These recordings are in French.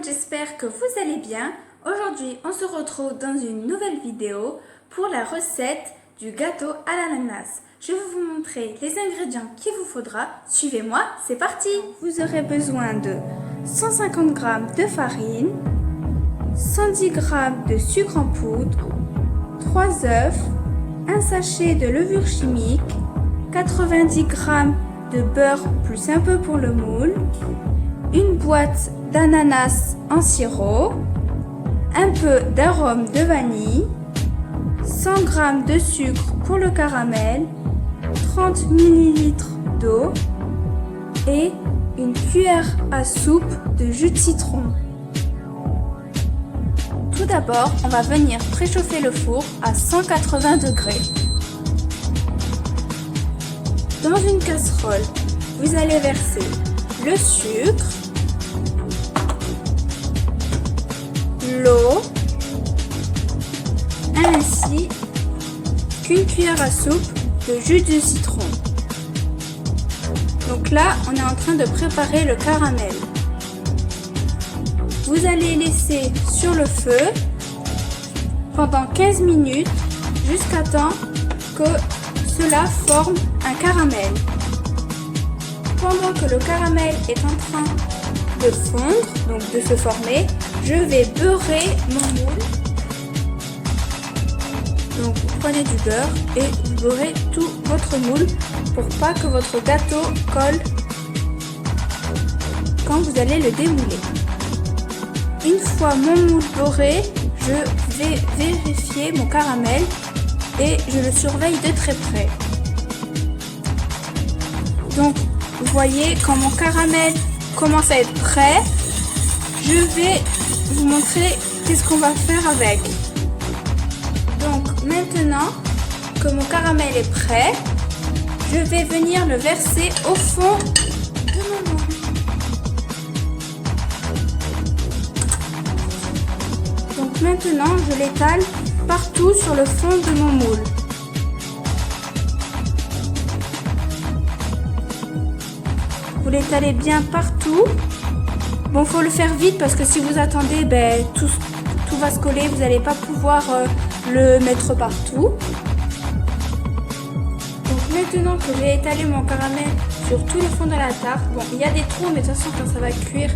monde, j'espère que vous allez bien. Aujourd'hui, on se retrouve dans une nouvelle vidéo pour la recette du gâteau à l'ananas. Je vais vous montrer les ingrédients qu'il vous faudra. Suivez-moi, c'est parti! Vous aurez besoin de 150 g de farine, 110 g de sucre en poudre, 3 œufs, un sachet de levure chimique, 90 g de beurre plus un peu pour le moule, une boîte d'ananas en sirop, un peu d'arôme de vanille, 100 g de sucre pour le caramel, 30 ml d'eau et une cuillère à soupe de jus de citron. Tout d'abord, on va venir préchauffer le four à 180 degrés. Dans une casserole, vous allez verser le sucre, l'eau, ainsi qu'une cuillère à soupe de jus de citron. Donc là, on est en train de préparer le caramel. Vous allez laisser sur le feu pendant 15 minutes jusqu'à temps que cela forme un caramel. Pendant que le caramel est en train de fondre, donc de se former, je vais beurrer mon moule. Donc vous prenez du beurre et vous beurrez tout votre moule pour pas que votre gâteau colle quand vous allez le démouler. Une fois mon moule beurré, je vais vérifier mon caramel et je le surveille de très près. Donc vous voyez, quand mon caramel commence à être prêt, je vais vous montrer qu'est-ce qu'on va faire avec. Donc maintenant que mon caramel est prêt, je vais venir le verser au fond de mon moule. Donc maintenant je l'étale partout sur le fond de mon moule. Vous l'étalez bien partout. Bon, faut le faire vite parce que si vous attendez, tout va se coller. Vous n'allez pas pouvoir le mettre partout. Donc maintenant que j'ai étalé mon caramel sur tout le fond de la tarte, bon, il y a des trous, mais de toute façon quand ça va cuire,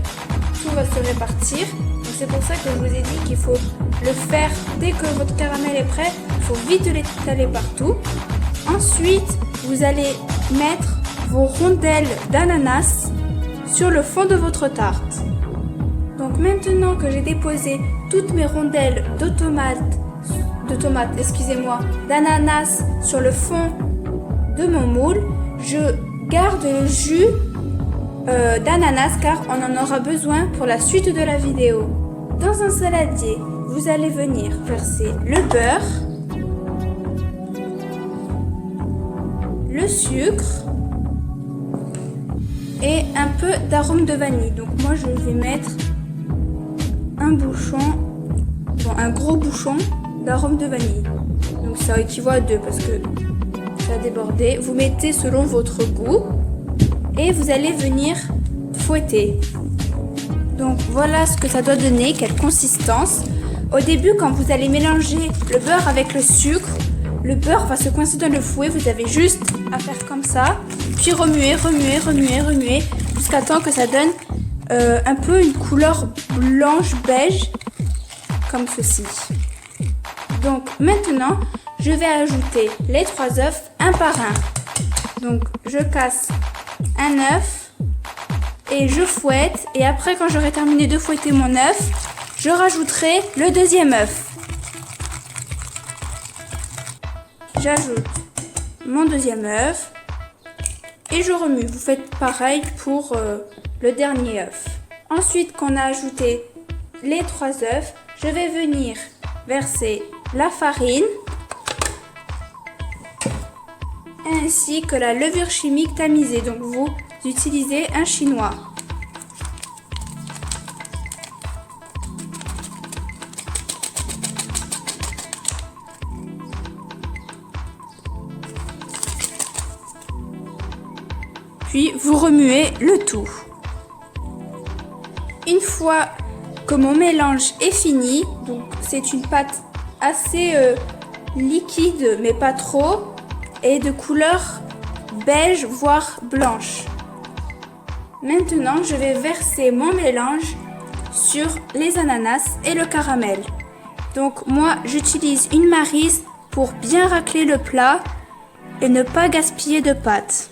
tout va se répartir. Donc c'est pour ça que je vous ai dit qu'il faut le faire dès que votre caramel est prêt. Il faut vite l'étaler partout. Ensuite, vous allez mettre vos rondelles d'ananas sur le fond de votre tarte. Donc maintenant que j'ai déposé toutes mes rondelles d'ananas sur le fond de mon moule, je garde le jus d'ananas car on en aura besoin pour la suite de la vidéo. Dans un saladier, vous allez venir verser le beurre, le sucre et un peu d'arôme de vanille. Donc moi je vais mettre un gros bouchon d'arôme de vanille. Donc ça équivaut à 2 parce que ça a débordé. Vous mettez selon votre goût et vous allez venir fouetter. Donc voilà ce que ça doit donner, quelle consistance. Au début, quand vous allez mélanger le beurre avec le sucre, le beurre va se coincer dans le fouet. Vous avez juste à faire comme ça, puis remuer jusqu'à temps que ça donne un peu une couleur blanche beige comme ceci. Donc maintenant, je vais ajouter les 3 œufs un par un. Donc je casse un œuf et je fouette, et après quand j'aurai terminé de fouetter mon œuf, je rajouterai le deuxième œuf. J'ajoute mon deuxième œuf et je remue. Vous faites pareil pour le dernier œuf. Ensuite qu'on a ajouté les 3 œufs, je vais venir verser la farine ainsi que la levure chimique tamisée. Donc vous utilisez un chinois. Puis vous remuez le tout. Une fois que mon mélange est fini. Donc c'est une pâte assez liquide mais pas trop et de couleur beige voire blanche. Maintenant je vais verser mon mélange sur les ananas et le caramel. Donc moi j'utilise une maryse pour bien racler le plat et ne pas gaspiller de pâte.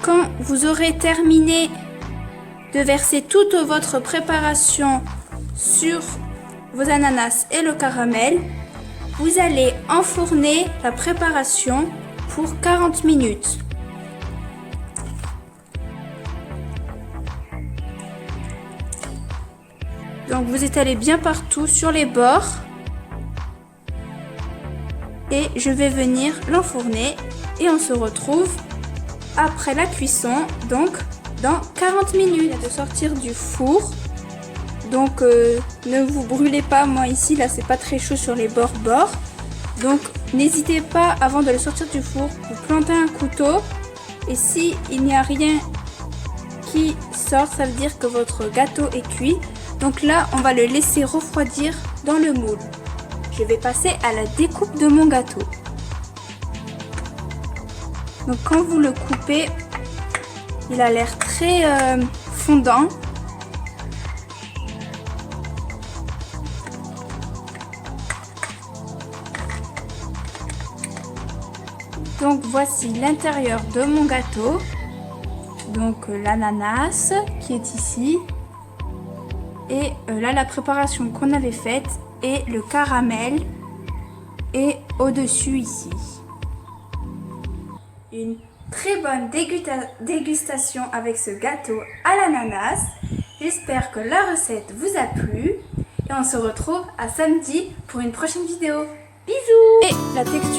Quand vous aurez terminé de verser toute votre préparation sur vos ananas et le caramel, vous allez enfourner la préparation pour 40 minutes. Donc vous étalez bien partout sur les bords et je vais venir l'enfourner et on se retrouve après la cuisson, donc dans 40 minutes. De sortir du four, donc ne vous brûlez pas, moi ici là c'est pas très chaud sur les bords. Donc n'hésitez pas avant de le sortir du four, vous plantez un couteau et si il n'y a rien qui sort, ça veut dire que votre gâteau est cuit. Donc là on va le laisser refroidir dans le moule. Je vais passer à la découpe de mon gâteau. Donc quand vous le coupez, il a l'air très fondant. Donc voici l'intérieur de mon gâteau. Donc l'ananas qui est ici. Et là la préparation qu'on avait faite et le caramel est au-dessus ici. Une très bonne dégustation avec ce gâteau à l'ananas. J'espère que la recette vous a plu et on se retrouve à samedi pour une prochaine vidéo. Bisous! Et la texture